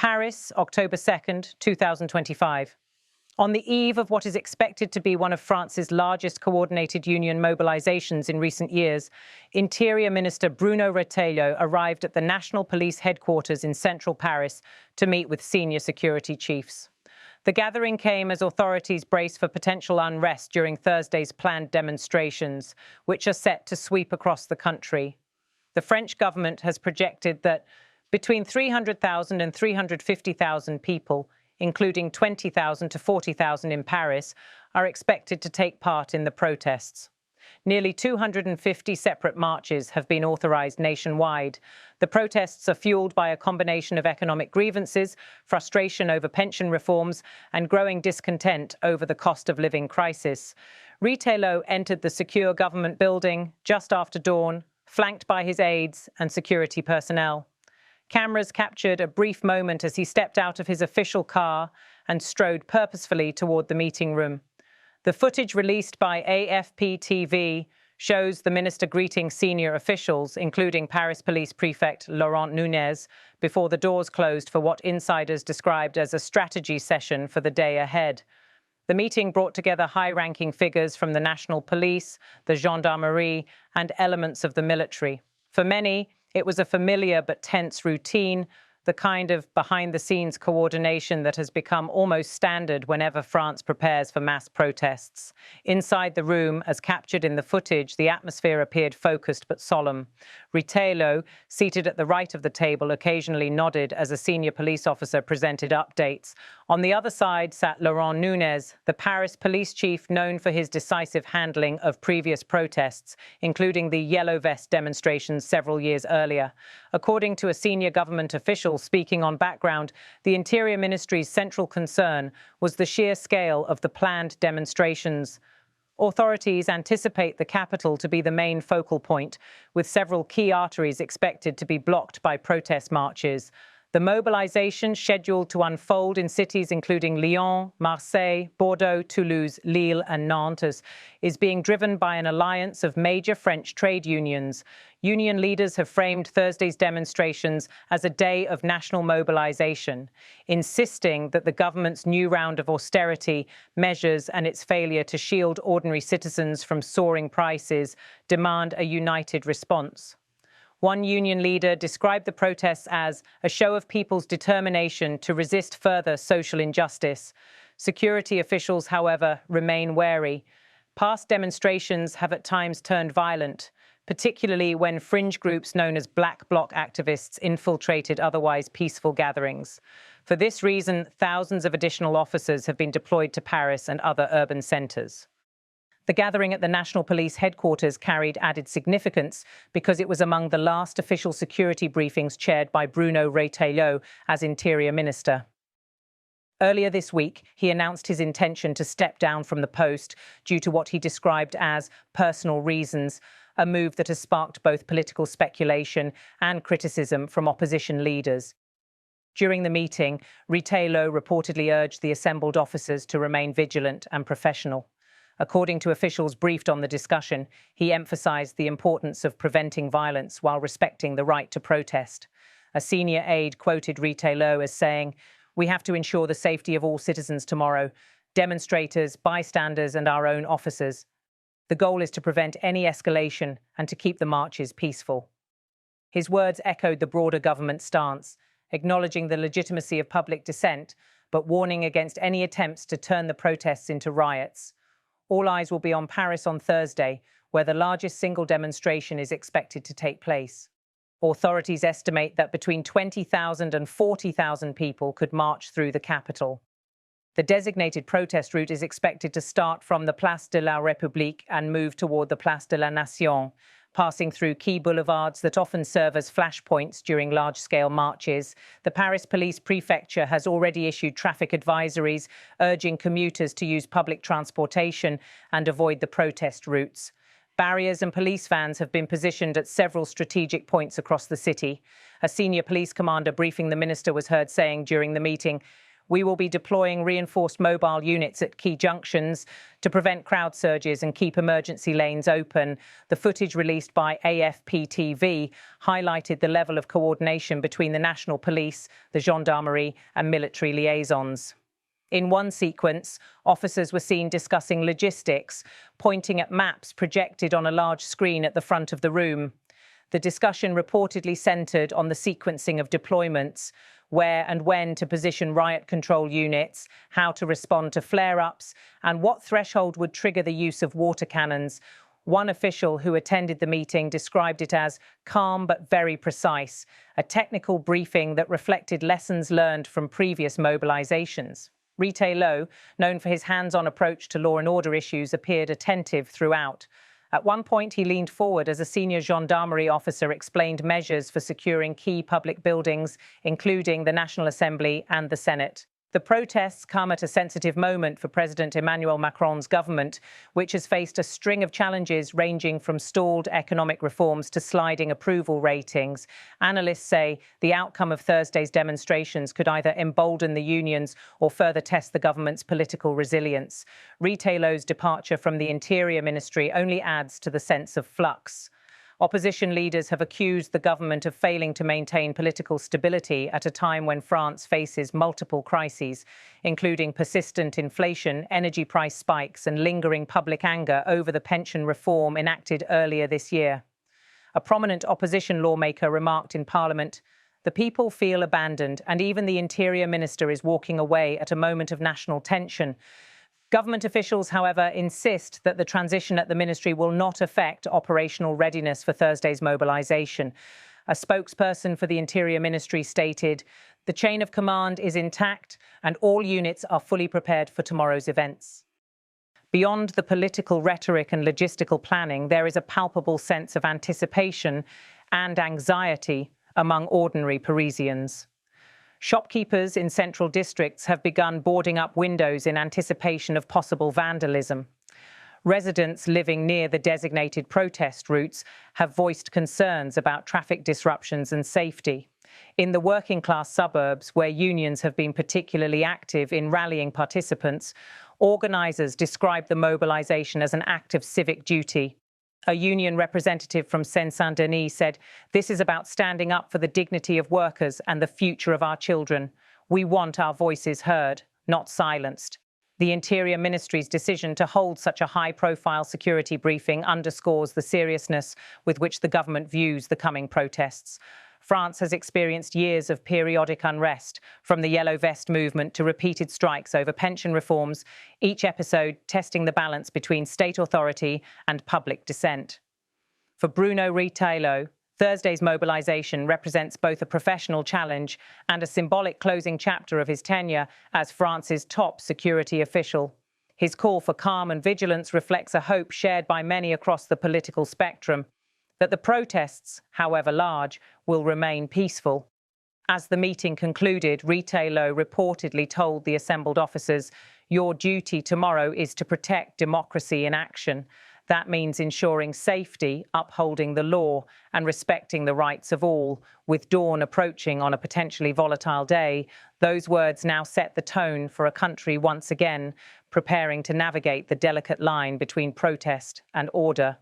Paris, October 2nd, 2025. On the eve of what is expected to be one of France's largest coordinated union mobilizations in recent years, Interior Minister Bruno Retailleau arrived at the National Police headquarters in central Paris to meet with senior security chiefs. The gathering came as authorities brace for potential unrest during Thursday's planned demonstrations, which are set to sweep across the country. The French government has projected that between 300,000 and 350,000 people, including 20,000 to 40,000 in Paris, are expected to take part in the protests. Nearly 250 separate marches have been authorized nationwide. The protests are fueled by a combination of economic grievances, frustration over pension reforms, and growing discontent over the cost of living crisis. Retailleau entered the secure government building just after dawn, flanked by his aides and security personnel. Cameras captured a brief moment as he stepped out of his official car and strode purposefully toward the meeting room. The footage released by AFP TV shows the minister greeting senior officials, including Paris Police Prefect Laurent Nunez, before the doors closed for what insiders described as a strategy session for the day ahead. The meeting brought together high-ranking figures from the national police, the gendarmerie, and elements of the military. For many, it was a familiar but tense routine, the kind of behind-the-scenes coordination that has become almost standard whenever France prepares for mass protests. Inside the room, as captured in the footage, the atmosphere appeared focused but solemn. Retailleau, seated at the right of the table, occasionally nodded as a senior police officer presented updates. On the other side sat Laurent Nunez, the Paris police chief known for his decisive handling of previous protests, including the Yellow Vest demonstrations several years earlier. According to a senior government official speaking on background, the Interior Ministry's central concern was the sheer scale of the planned demonstrations. Authorities anticipate the capital to be the main focal point, with several key arteries expected to be blocked by protest marches. The mobilization, scheduled to unfold in cities including Lyon, Marseille, Bordeaux, Toulouse, Lille and Nantes, is being driven by an alliance of major French trade unions. Union leaders have framed Thursday's demonstrations as a day of national mobilization, insisting that the government's new round of austerity measures and its failure to shield ordinary citizens from soaring prices demand a united response. One union leader described the protests as a show of people's determination to resist further social injustice. Security officials, however, remain wary. Past demonstrations have at times turned violent, particularly when fringe groups known as Black Bloc activists infiltrated otherwise peaceful gatherings. For this reason, thousands of additional officers have been deployed to Paris and other urban centres. The gathering at the National Police headquarters carried added significance because it was among the last official security briefings chaired by Bruno Retailleau as Interior Minister. Earlier this week, he announced his intention to step down from the post due to what he described as personal reasons, a move that has sparked both political speculation and criticism from opposition leaders. During the meeting, Retailleau reportedly urged the assembled officers to remain vigilant and professional. According to officials briefed on the discussion, he emphasized the importance of preventing violence while respecting the right to protest. A senior aide quoted Retailleau as saying, "We have to ensure the safety of all citizens tomorrow, demonstrators, bystanders, and our own officers. The goal is to prevent any escalation and to keep the marches peaceful." His words echoed the broader government stance, acknowledging the legitimacy of public dissent, but warning against any attempts to turn the protests into riots. All eyes will be on Paris on Thursday, where the largest single demonstration is expected to take place. Authorities estimate that between 20,000 and 40,000 people could march through the capital. The designated protest route is expected to start from the Place de la République and move toward the Place de la Nation, passing through key boulevards that often serve as flashpoints during large-scale marches. The Paris Police Prefecture has already issued traffic advisories, urging commuters to use public transportation and avoid the protest routes. Barriers and police vans have been positioned at several strategic points across the city. A senior police commander briefing the minister was heard saying during the meeting, We will be deploying reinforced mobile units at key junctions to prevent crowd surges and keep emergency lanes open. The footage released by AFP TV highlighted the level of coordination between the national police, the gendarmerie and military liaisons. In one sequence, officers were seen discussing logistics, pointing at maps projected on a large screen at the front of the room. The discussion reportedly centred on the sequencing of deployments, where and when to position riot control units, how to respond to flare-ups, and what threshold would trigger the use of water cannons. One official who attended the meeting described it as calm but very precise, a technical briefing that reflected lessons learned from previous mobilisations. Retailleau, known for his hands-on approach to law and order issues, appeared attentive throughout. At one point, he leaned forward as a senior gendarmerie officer explained measures for securing key public buildings, including the National Assembly and the Senate. The protests come at a sensitive moment for President Emmanuel Macron's government, which has faced a string of challenges ranging from stalled economic reforms to sliding approval ratings. Analysts say the outcome of Thursday's demonstrations could either embolden the unions or further test the government's political resilience. Retailleau's departure from the Interior Ministry only adds to the sense of flux. Opposition leaders have accused the government of failing to maintain political stability at a time when France faces multiple crises, including persistent inflation, energy price spikes, and lingering public anger over the pension reform enacted earlier this year. A prominent opposition lawmaker remarked in Parliament, "The people feel abandoned, and even the Interior Minister is walking away at a moment of national tension." Government officials, however, insist that the transition at the ministry will not affect operational readiness for Thursday's mobilisation. A spokesperson for the Interior Ministry stated, "The chain of command is intact and all units are fully prepared for tomorrow's events." Beyond the political rhetoric and logistical planning, there is a palpable sense of anticipation and anxiety among ordinary Parisians. Shopkeepers in central districts have begun boarding up windows in anticipation of possible vandalism. Residents living near the designated protest routes have voiced concerns about traffic disruptions and safety. In the working-class suburbs, where unions have been particularly active in rallying participants, organisers describe the mobilisation as an act of civic duty. A union representative from Seine-Saint-Denis said, "This is about standing up for the dignity of workers and the future of our children. We want our voices heard, not silenced." The Interior Ministry's decision to hold such a high-profile security briefing underscores the seriousness with which the government views the coming protests. France has experienced years of periodic unrest, from the Yellow Vest movement to repeated strikes over pension reforms, each episode testing the balance between state authority and public dissent. For Bruno Retailleau, Thursday's mobilisation represents both a professional challenge and a symbolic closing chapter of his tenure as France's top security official. His call for calm and vigilance reflects a hope shared by many across the political spectrum, that the protests, however large, will remain peaceful. As the meeting concluded, Retailleau reportedly told the assembled officers, "Your duty tomorrow is to protect democracy in action. That means ensuring safety, upholding the law, and respecting the rights of all. With dawn approaching on a potentially volatile day, those words now set the tone for a country once again preparing to navigate the delicate line between protest and order."